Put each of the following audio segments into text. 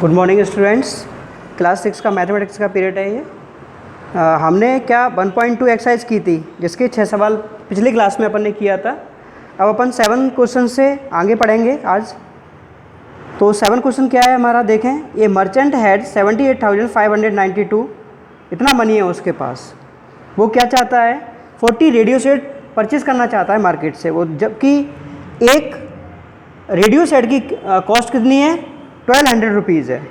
Good morning students. Class 6 का mathematics का period है ये। हमने क्या 1.2 एक्सरसाइज की थी जिसके 6 सवाल पिछली क्लास में अपन ने किया था। अब अपन 7 क्वेश्चन से आगे पढ़ेंगे आज। तो 7 क्वेश्चन क्या है हमारा, देखें। ये मर्चेंट हैड 78,592, इतना मनी है उसके पास। वो क्या चाहता है, 40 रेडियो सेट परचेज़ करना चाहता है मार्केट से वो, जबकि एक रेडियो सेट की कॉस्ट कितनी है, 1200 रुपीज़ है।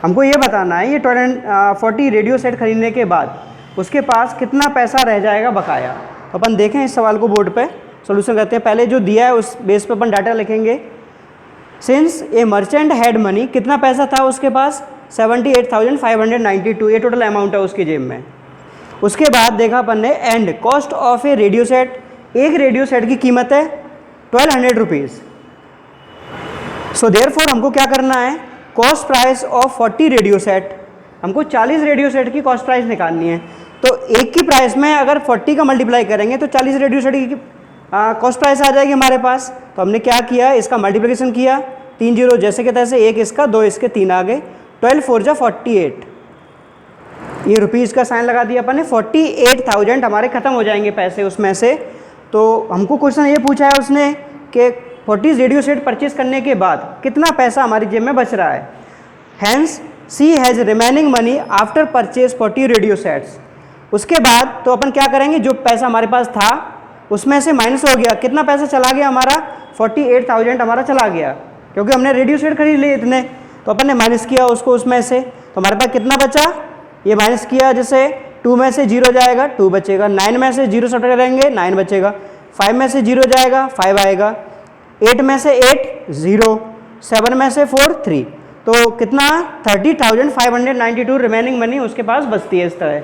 हमको ये बताना है ये 40 रेडियो सेट खरीदने के बाद उसके पास कितना पैसा रह जाएगा बकाया। तो अपन देखें इस सवाल को बोर्ड पे सॉल्यूशन करते हैं। पहले जो दिया है उस बेस पे अपन डाटा लिखेंगे। Since A merchant had money, कितना पैसा था उसके पास, 78,592, ये टोटल अमाउंट है उसकी जेब में। उसके बाद देखा अपन ने and cost of A radio set, एक रेडियो सेट की कीमत है 1200 रुपीज़। सो देयरफॉर हमको क्या करना है, cost price of 40 radio set, हमको 40 रेडियो सेट की कॉस्ट प्राइस निकालनी है। तो एक की प्राइस में अगर 40 का मल्टीप्लाई करेंगे तो 40 रेडियो सेट की कॉस्ट प्राइस आ जाएगी हमारे पास। तो हमने क्या किया, इसका मल्टीप्लिकेशन किया, 3 जीरो जैसे के तैसे, एक इसका, दो इसके, 3 आ गए, 12 4 जा 48, ये रुपीज़ का साइन लगा दिया अपन ने। 48,000 हमारे ख़त्म हो जाएंगे पैसे उसमें से। तो हमको क्वेश्चन ये पूछा है उसने कि 40 रेडियो सेट परचेज करने के बाद कितना पैसा हमारी जेब में बच रहा है। Hence C has remaining money after purchase 40 radio sets. उसके बाद तो अपन क्या करेंगे, जो पैसा हमारे पास था उसमें से माइनस हो गया, कितना पैसा चला गया हमारा, 48,000 हमारा चला गया, क्योंकि हमने रेडियो सेट खरीद लिए इतने। तो अपन ने माइनस किया उसको उसमें से, तो हमारे पास कितना बचा, ये माइनस किया, जैसे 2 में से 0 जाएगा 2 बचेगा, 9 में से 0 सट करेंगे 9 बचेगा, 5 में से 0 जाएगा 5 आएगा, 8 में से 8 0, 7 में से 4 3। तो कितना, 30,592 रिमेनिंग मनी उसके पास बचती है इस तरह।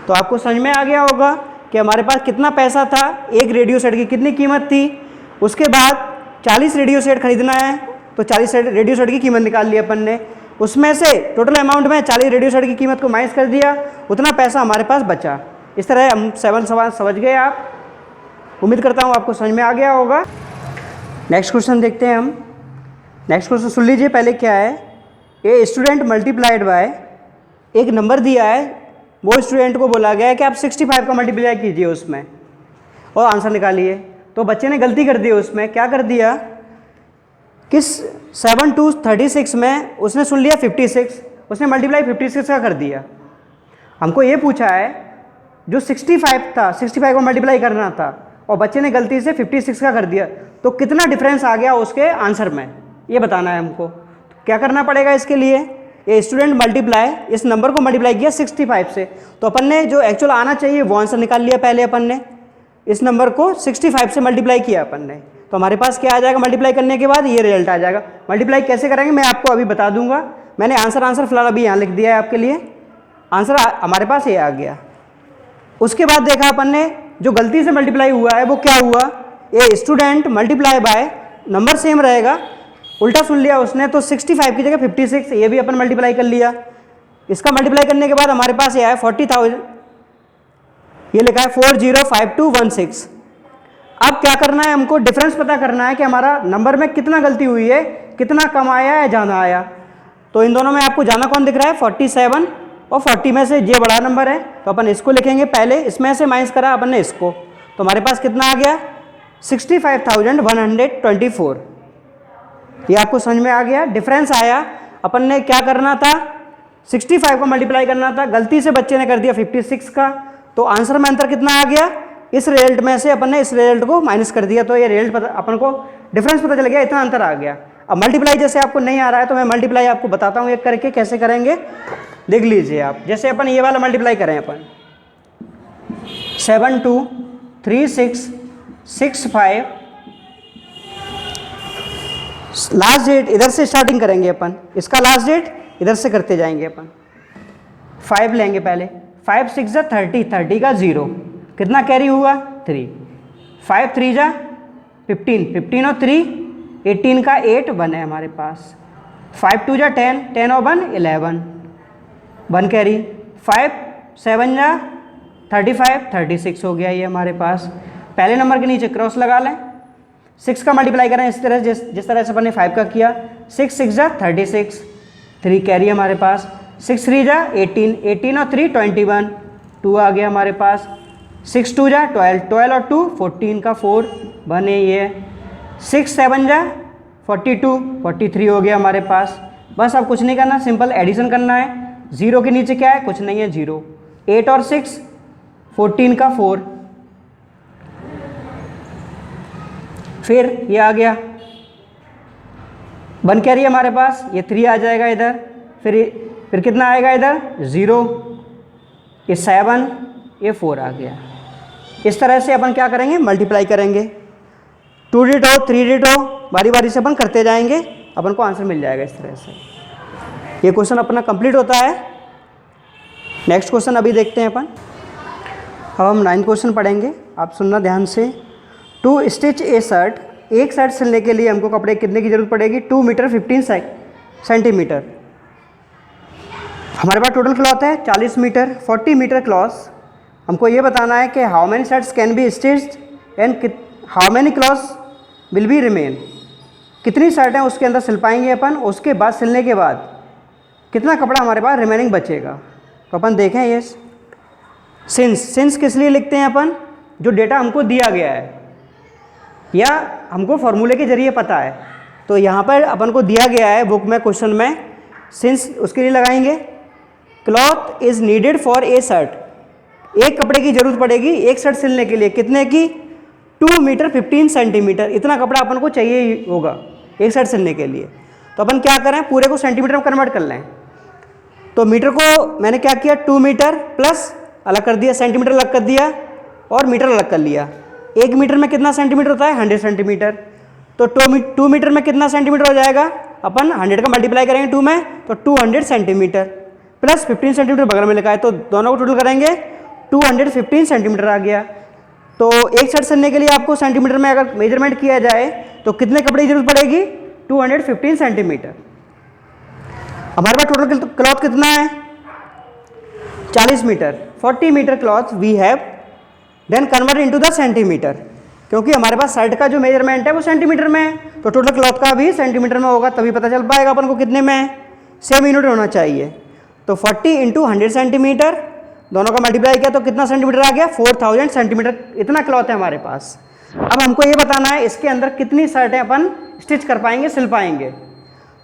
तो आपको समझ में आ गया होगा कि हमारे पास कितना पैसा था, एक रेडियो सेट की कितनी कीमत थी। उसके बाद 40 रेडियो सेट खरीदना है तो 40 रेडियो सेट की कीमत निकाल ली अपन ने। उसमें से टोटल अमाउंट में 40 रेडियो सेट की कीमत को माइनस कर दिया, उतना पैसा हमारे पास बचा। इस तरह हम 7 सवाल समझ गए आप। उम्मीद करता हूँ आपको समझ में आ गया होगा। नेक्स्ट क्वेश्चन देखते हैं हम। नेक्स्ट क्वेश्चन सुन लीजिए पहले क्या है। ए स्टूडेंट मल्टीप्लाइड बाय, एक नंबर दिया है, वो स्टूडेंट को बोला गया है कि आप 65 का मल्टीप्लाई कीजिए उसमें और आंसर निकालिए। तो बच्चे ने गलती कर दी, उसमें क्या कर दिया कि 7 2 36 में उसने सुन लिया 56, उसने मल्टीप्लाई 56 का कर दिया। हमको ये पूछा है जो 65 था, 65 को मल्टीप्लाई करना था और बच्चे ने गलती से 56 का कर दिया, तो कितना डिफरेंस आ गया उसके आंसर में, ये बताना है हमको। क्या करना पड़ेगा इसके लिए, ये स्टूडेंट मल्टीप्लाई, इस नंबर को मल्टीप्लाई किया 65 से, तो अपन ने जो एक्चुअल आना चाहिए वो आंसर निकाल लिया पहले अपन ने। इस नंबर को 65 से मल्टीप्लाई किया अपन ने, तो हमारे पास क्या आ जाएगा, मल्टीप्लाई करने के बाद ये रिजल्ट आ जाएगा। मल्टीप्लाई कैसे करेंगे मैं आपको अभी बता दूंगा। मैंने आंसर फिलहाल अभी यहाँ लिख दिया है आपके लिए। आंसर हमारे पास ये आ गया। उसके बाद देखा अपन ने जो गलती से मल्टीप्लाई हुआ है वो क्या हुआ, ये student multiply by, number same रहेगा, उल्टा सुन लिया उसने, तो 65 की जगह 56, ये भी अपन मल्टीप्लाई कर लिया। इसका मल्टीप्लाई करने के बाद हमारे पास ये आया 40,000, ये लिखा है 405216। अब क्या करना है, हमको डिफरेंस पता करना है कि हमारा नंबर में कितना गलती हुई है, कितना कम आया है ज़्यादा आया। तो इन दोनों में आपको ज़्यादा कौन दिख रहा है, 47, और 40 में से ये बड़ा नंबर है, तो अपन इसको लिखेंगे पहले, इसमें से माइनस करा अपन ने इसको, तो हमारे पास कितना आ गया, 65,124। ये आपको समझ में आ गया, डिफरेंस आया। अपन ने क्या करना था, 65 को मल्टीप्लाई करना था, गलती से बच्चे ने कर दिया 56 का, तो आंसर में अंतर कितना आ गया, इस रिजल्ट में से अपन ने इस रिजल्ट को माइनस कर दिया, तो ये रिजल्ट अपन को डिफरेंस पता चल गया, इतना अंतर आ गया। अब मल्टीप्लाई जैसे आपको नहीं आ रहा है तो मैं मल्टीप्लाई आपको बताता हूँ एक करके कैसे करेंगे, देख लीजिए आप। जैसे अपन ये वाला मल्टीप्लाई करें, अपन 7 2 3 6 6 5, लास्ट डेट इधर से स्टार्टिंग करेंगे अपन, इसका लास्ट डेट इधर से करते जाएंगे अपन। 5 लेंगे पहले, 5 6 जा 30, 30 का 0, कितना कैरी हुआ 3, 5 3 जा 15, 15 और 3 18 का 8 1 है हमारे पास, 5 2 जा 10, 10 और 1 11, 1 कैरी, 5 7 जा 35, 36 हो गया ये हमारे पास। पहले नंबर के नीचे क्रॉस लगा लें, 6 का मल्टीप्लाई करें इस तरह जिस तरह से अपन ने 5 का किया, 6 6 जा 36, 3 कैरी हमारे पास, 6 3 जा 18, 18 और 3 21, 2 आ गया हमारे पास, 6 2 जा 12, 12 और 2 14 का 4 बने ये, 6 7 जा 42, 43 हो गया हमारे पास। बस अब कुछ नहीं करना, सिंपल एडिशन करना है। 0 के नीचे क्या है, कुछ नहीं है, 0। 8 और 6 14 का 4, फिर ये आ गया 1 कैरी हमारे पास, ये 3 आ जाएगा इधर, फिर कितना आएगा इधर 0, ये 7, ये 4 आ गया। इस तरह से अपन क्या करेंगे, मल्टीप्लाई करेंगे, 2 डिजिट हो 3 डिजिट हो, बारी बारी से अपन करते जाएंगे, अपन को आंसर मिल जाएगा इस तरह से। ये क्वेश्चन अपना कंप्लीट होता है। नेक्स्ट क्वेश्चन अभी देखते हैं अपन। अब हम 9th क्वेश्चन पढ़ेंगे, आप सुनना ध्यान से। टू स्टिच ए शर्ट, एक शर्ट सिलने के लिए हमको कपड़े कितने की जरूरत पड़ेगी, 2 मीटर 15 सेंटीमीटर। हमारे पास टोटल क्लॉथ है 40 मीटर, 40 मीटर क्लॉथ। हमको ये बताना है कि how many shirts can be stitched and how many clothes will be remain. कितनी शर्टें उसके अंदर सिल पाएंगे अपन, उसके बाद सिलने के बाद कितना कपड़ा हमारे पास रिमेनिंग बचेगा। तो अपन देखें ये सिंस किस लिए लिखते हैं अपन, जो डेटा हमको दिया गया है या हमको फॉर्मूले के जरिए पता है। तो यहाँ पर अपन को दिया गया है बुक में क्वेश्चन में, सिंस उसके लिए लगाएंगे cloth is needed for a shirt, एक कपड़े की जरूरत पड़ेगी एक शर्ट सिलने के लिए, कितने की, 2 मीटर 15 सेंटीमीटर। इतना कपड़ा अपन को चाहिए होगा एक शर्ट सिलने के लिए। तो अपन क्या करें, पूरे को सेंटीमीटर में कन्वर्ट कर लें। तो मीटर को मैंने क्या किया, 2 मीटर प्लस अलग कर दिया, सेंटीमीटर अलग कर दिया और मीटर अलग कर लिया। 1 मीटर में कितना सेंटीमीटर होता है, 100 सेंटीमीटर। तो 2 मीटर में कितना सेंटीमीटर हो जाएगा, अपन 100 का मल्टीप्लाई करेंगे 2 में, तो 200 सेंटीमीटर प्लस 15 सेंटीमीटर बगल में लिखा है, तो दोनों को टोटल करेंगे 215 सेंटीमीटर आ गया। तो एक शर्ट सिलने के लिए आपको सेंटीमीटर में अगर मेजरमेंट किया जाए तो कितने कपड़े की जरूरत पड़ेगी, 215 सेंटीमीटर। हमारे पास टोटल क्लॉथ कितना है, 40 meter, 40 meter cloth we have, then convert into the centimeter, क्योंकि हमारे पास शर्ट का जो मेजरमेंट है वो सेंटीमीटर में है, तो टोटल क्लॉथ का भी सेंटीमीटर में होगा, तभी पता चल पाएगा अपन को कितने में है, सेम यूनिट होना चाहिए। तो 40 इंटू 100 सेंटीमीटर, दोनों का मल्टीप्लाई किया तो कितना सेंटीमीटर आ गया, 4000 सेंटीमीटर। इतना क्लॉथ है हमारे पास। अब हमको ये बताना है इसके अंदर कितनी शर्टें अपन स्टिच कर पाएंगे, सिल पाएंगे।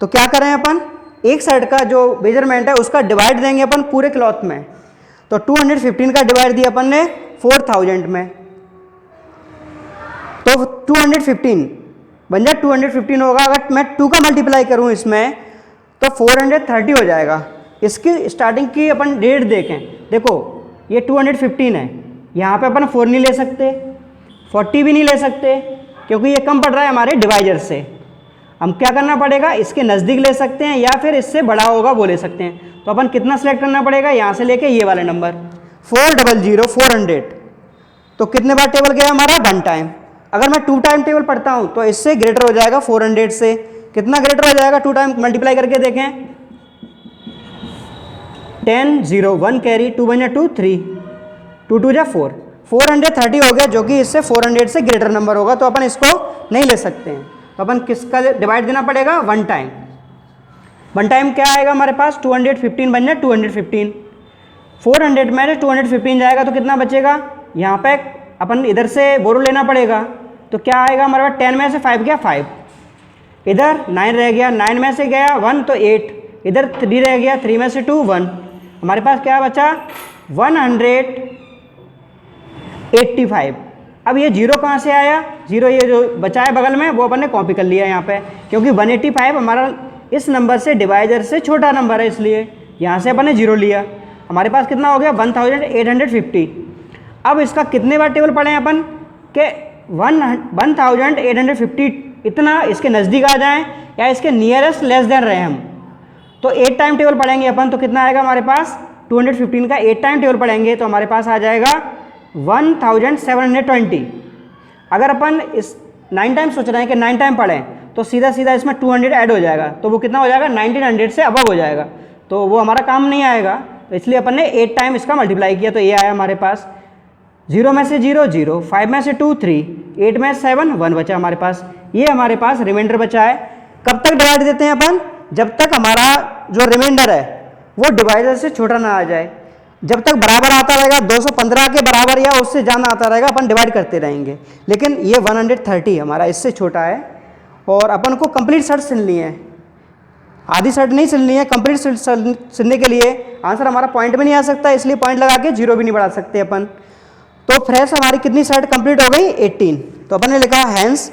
तो क्या करें अपन, एक शर्ट का जो मेजरमेंट है उसका डिवाइड देंगे अपन पूरे क्लॉथ में। तो 215 का डिवाइड दिया अपन ने 4000 में, तो 215 बन जाए 215 होगा। अगर मैं 2 का मल्टीप्लाई करूं इसमें तो 430 हो जाएगा। इसकी स्टार्टिंग की अपन डेट देखें, देखो ये 215 है, यहाँ पे अपन 4 नहीं ले सकते, 40 भी नहीं ले सकते, क्योंकि ये कम पड़ रहा है हमारे डिवाइजर से। हम क्या करना पड़ेगा, इसके नज़दीक ले सकते हैं या फिर इससे बड़ा होगा वो ले सकते हैं। तो अपन कितना सेलेक्ट करना पड़ेगा, यहाँ से लेके ये वाला नंबर 400 400। तो कितने बार टेबल गया हमारा, 1 टाइम। अगर मैं 2 टाइम टेबल पढ़ता हूँ तो इससे ग्रेटर हो जाएगा 400 से। कितना ग्रेटर हो जाएगा, 2 टाइम मल्टीप्लाई करके देखें, 10 0 1 कैरी, 2 बन जा 2 3, 2 2 जा 4, 430 हो गया, जो कि इससे 400 से ग्रेटर नंबर होगा, तो अपन इसको नहीं ले सकते हैं। तो अपन किसका डिवाइड देना पड़ेगा, 1 टाइम। 1 टाइम क्या आएगा हमारे पास, 215 बन जाए 215, 400 में 215 जाएगा तो कितना बचेगा, यहाँ पे अपन इधर से बोरो लेना पड़ेगा, तो क्या आएगा हमारे पास, 10 में से 5 गया 5, इधर 9 रह गया, 9 में से गया 1 तो 8, इधर 3 रह गया, 3 में से 2 1, हमारे पास क्या बचा 185। अब ये 0 कहाँ से आया, 0 ये जो बचा है बगल में वो अपन ने कॉपी कर लिया यहाँ पे, क्योंकि 185 हमारा इस नंबर से डिवाइजर से छोटा नंबर है, इसलिए यहाँ से अपन ने 0 लिया। हमारे पास कितना हो गया, 1850। अब इसका कितने बार टेबल पढ़े अपन के 1850, इतना इसके नज़दीक आ जाएं या इसके नियरेस्ट लेस देन रहे हम, तो 8 टाइम टेबल पढ़ेंगे अपन, तो कितना आएगा हमारे पास, 215 का 8 टाइम टेबल पढ़ेंगे तो हमारे पास आ जाएगा 1720। अगर अपन इस 9 टाइम सोच रहे हैं कि 9 टाइम पढ़ें तो सीधा सीधा इसमें 200 ऐड हो जाएगा, तो वो कितना हो जाएगा, 1900 से अबव हो जाएगा, तो वो हमारा काम नहीं आएगा। तो इसलिए अपन ने 8 टाइम इसका मल्टीप्लाई किया, तो ये आया हमारे पास 0 में से 0 0, 5 में से 2 3, 8 में 7 1 बचा हमारे पास। ये हमारे पास रिमाइंडर बचा है। कब तक डिवाइड देते हैं अपन, जब तक हमारा जो रिमाइंडर है वो डिवाइडर से छोटा ना आ जाए। जब तक बराबर आता रहेगा 215 के बराबर या उससे ज़्यादा आता रहेगा अपन डिवाइड करते रहेंगे, लेकिन ये 130 हमारा इससे छोटा है और अपन को कंप्लीट शर्ट सिलनी है, आधी शर्ट नहीं सिलनी है। कंप्लीट सिलने के लिए आंसर हमारा पॉइंट में नहीं आ सकता, इसलिए पॉइंट लगा के जीरो भी नहीं बढ़ा सकते अपन। तो फ्रेश हमारी कितनी शर्ट कंप्लीट हो गई 18। तो अपन ने लिखा hence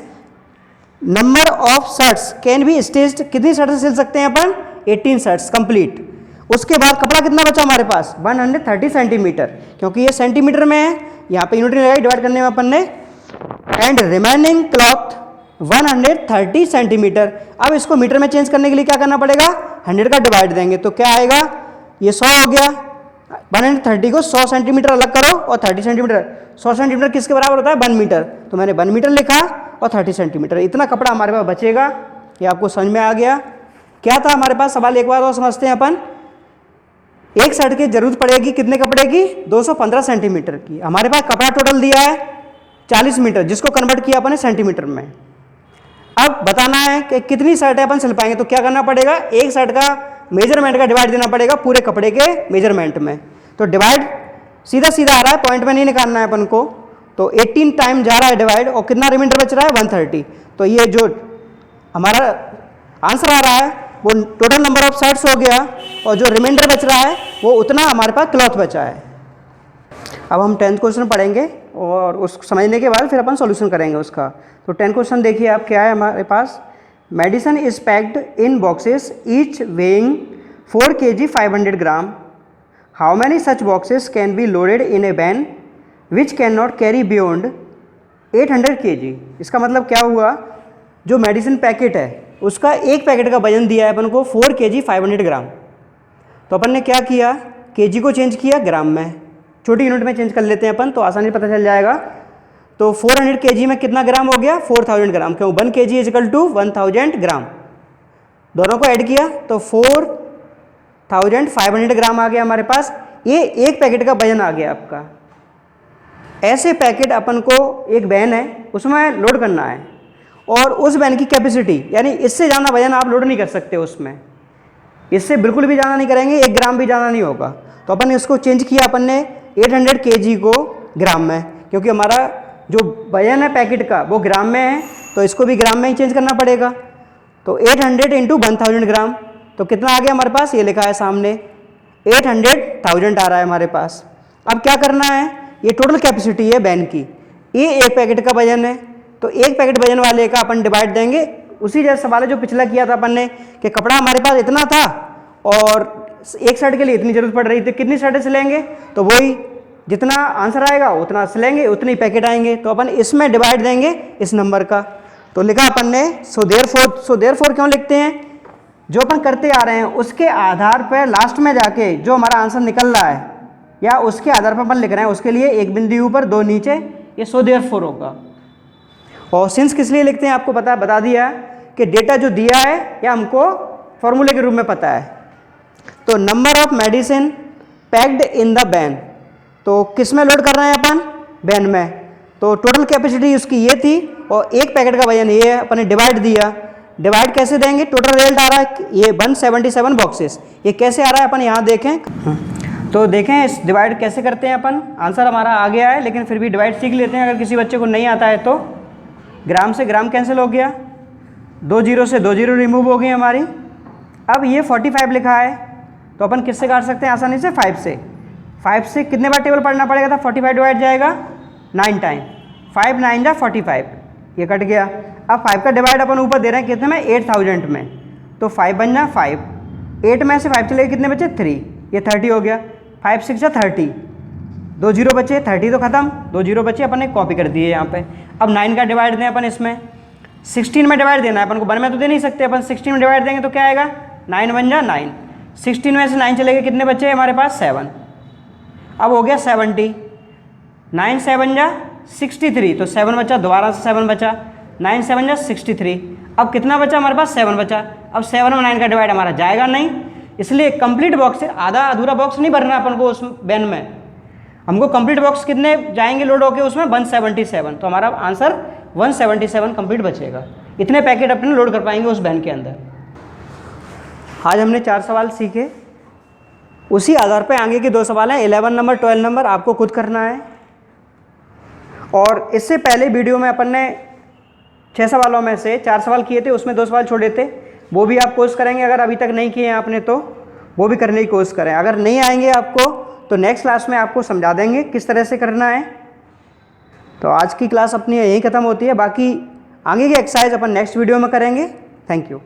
number of shirts can be stitched, कितनी शर्ट सिल सकते हैं अपन 18 शर्ट्स कंप्लीट। उसके बाद कपड़ा कितना बचा हमारे पास 130 सेंटीमीटर, क्योंकि ये सेंटीमीटर में है, यहाँ पे यूनिट लगाई डिवाइड करने में अपन ने। And remaining cloth 130 centimetre. अब इसको मीटर में चेंज करने के लिए क्या करना पड़ेगा 100 का डिवाइड देंगे, तो क्या आएगा ये 100 हो गया। 130 को 100 सेंटीमीटर अलग करो और 30 सेंटीमीटर, 100 सेंटीमीटर किसके बराबर होता है 1 मीटर, तो मैंने 1 मीटर लिखा और 30 सेंटीमीटर। इतना कपड़ा हमारे पास बचेगा। ये आपको समझ में आ गया। क्या था हमारे पास सवाल, एक बार और समझते हैं अपन। एक शर्ट की जरूरत पड़ेगी कितने कपड़े की 215 सेंटीमीटर की। हमारे पास कपड़ा टोटल दिया है 40 मीटर, जिसको कन्वर्ट किया अपन ने सेंटीमीटर में। अब बताना है कि कितनी शर्ट अपन सिल पाएंगे, तो क्या करना पड़ेगा एक शर्ट का मेजरमेंट का डिवाइड देना पड़ेगा पूरे कपड़े के मेजरमेंट में। तो डिवाइड सीधा सीधा आ रहा है, पॉइंट में नहीं निकालना है अपन को। तो 18 टाइम जा रहा है डिवाइड और कितना रिमाइंडर बच रहा है 130। तो ये जो हमारा आंसर आ रहा है वो टोटल नंबर ऑफ शर्ट्स हो गया और जो रिमाइंडर बच रहा है वो उतना हमारे पास क्लॉथ बचा है। अब हम 10th क्वेश्चन पढ़ेंगे और उस समझने के बाद फिर अपन सॉल्यूशन करेंगे उसका। तो 10 क्वेश्चन देखिए आप, क्या है हमारे पास। Medicine is packed in boxes each weighing 4 kg 500 gram. How many such boxes can be loaded in a van which can not carry beyond 800 kg। इसका मतलब क्या हुआ, जो मेडिसिन पैकेट है उसका एक पैकेट का वजन दिया है अपन को 4 kg 500 ग्राम। तो अपन ने क्या किया, केजी को चेंज किया ग्राम में, छोटी यूनिट में चेंज कर लेते हैं अपन तो आसानी पता चल जाएगा। तो 400 kg में कितना ग्राम हो गया 4000 ग्राम, क्यों 1 kg इज इक्वल टू 1000 ग्राम। दोनों को ऐड किया तो 4500 ग्राम आ गया हमारे पास। ये एक पैकेट का वजन आ गया आपका। ऐसे पैकेट अपन को एक वैन है उसमें लोड करना है और उस वैन की कैपेसिटी यानी इससे ज़्यादा वजन आप लोड नहीं कर सकते उसमें, इससे बिल्कुल भी ज़्यादा नहीं करेंगे, 1 ग्राम भी ज़्यादा नहीं होगा। तो अपन ने इसको चेंज किया अपन ने 800 kg को ग्राम में, क्योंकि हमारा जो वजन है पैकेट का वो ग्राम में है तो इसको भी ग्राम में ही चेंज करना पड़ेगा। तो 800 इंटू 1000 ग्राम, तो कितना आ गया हमारे पास, ये लिखा है सामने 800,000 आ रहा है हमारे पास। अब क्या करना है, ये टोटल कैपेसिटी है वैन की, ये एक पैकेट का वजन है तो एक पैकेट वजन वाले का अपन डिवाइड देंगे। उसी जैसा सवाल है जो पिछला किया था अपन ने कि कपड़ा हमारे पास इतना था और एक शर्ट के लिए इतनी जरूरत पड़ रही थी, कितनी शर्टें सिलेंगे, तो वही जितना आंसर आएगा उतना सिलेंगे, उतने पैकेट आएंगे। तो अपन इसमें डिवाइड देंगे इस नंबर का। तो लिखा अपन ने सो देयरफॉर क्यों लिखते हैं, जो अपन करते आ रहे हैं उसके आधार पर लास्ट में जाके जो हमारा आंसर निकल रहा है या उसके आधार पर अपन लिख रहे हैं, उसके लिए एक बिंदु ऊपर 2 नीचे, ये सो देयरफॉर होगा। और सिंस किस लिए लिखते हैं आपको बता दिया कि डेटा जो दिया है या हमको फॉर्मूले के रूप में पता है। तो number of medicine packed in the van, तो किस में लोड कर रहे हैं अपन, वैन में। तो टोटल कैपेसिटी उसकी ये थी और एक पैकेट का वजन ये है, अपन ने डिवाइड दिया। डिवाइड कैसे देंगे, टोटल रिजल्ट आ रहा है ये 177 बॉक्सेस। ये कैसे आ रहा है अपन यहाँ देखें, तो देखें इस डिवाइड कैसे करते हैं अपन। आंसर हमारा आ गया है लेकिन फिर भी डिवाइड सीख लेते हैं, अगर किसी बच्चे को नहीं आता है तो। ग्राम से ग्राम कैंसिल हो गया, 2 जीरो से 2 जीरो रिमूव हो गई हमारी। अब ये 45 लिखा है तो अपन किससे काट सकते हैं आसानी से, 5 से। 5 से कितने बार टेबल पढ़ना पड़ेगा था, 45 डिवाइड जाएगा 9 टाइम, 5 9 जा 45, ये कट गया। अब 5 का डिवाइड अपन ऊपर दे रहे हैं कितने में, 8000 में, तो 5 बन जा 5, 8 में से 5 चले कितने बचे 3, ये 30 हो गया। 5 6 जा 30, 2 जीरो बचे, 30 तो खत्म, 2 जीरो बचे, अपन ने कॉपी कर दिए यहाँ पे। अब 9 का डिवाइड दें अपन इसमें, 16 में डिवाइड देना है अपन को, 1 में तो दे नहीं सकते अपन, 16 में डिवाइड देंगे तो क्या आएगा 9 बन जा 9, 16 में से 9 चले गए, कितने बचे हमारे पास 7। अब हो गया 70, 9 7 जा 63, तो 7 बचा, दोबारा से 7 बचा, 9 7 जा 63। अब कितना बचा हमारे पास, 7 बचा। अब 7 में 9 का डिवाइड हमारा जाएगा नहीं, इसलिए कंप्लीट बॉक्स से आधा अधूरा बॉक्स नहीं भरना अपन को उस वैन में। हमको कंप्लीट बॉक्स कितने जाएंगे लोड होके उसमें, 177। तो हमारा आंसर 177 कंप्लीट बचेगा। इतने पैकेट अपने लोड कर पाएंगे उस वैन के अंदर। आज हमने 4 सवाल सीखे, उसी आधार पे आगे के 2 सवाल हैं 11 नंबर 12 नंबर आपको खुद करना है। और इससे पहले वीडियो में अपन ने 6 सवालों में से 4 सवाल किए थे, उसमें 2 सवाल छोड़े थे, वो भी आप कोर्स करेंगे। अगर अभी तक नहीं किए हैं आपने तो वो भी करने की कोशिश करें। अगर नहीं आएंगे आपको तो नेक्स्ट क्लास में आपको समझा देंगे किस तरह से करना है। तो आज की क्लास अपनी यहीं ख़त्म होती है, बाकी आगे की एक्सरसाइज अपन नेक्स्ट वीडियो में करेंगे। Thank you.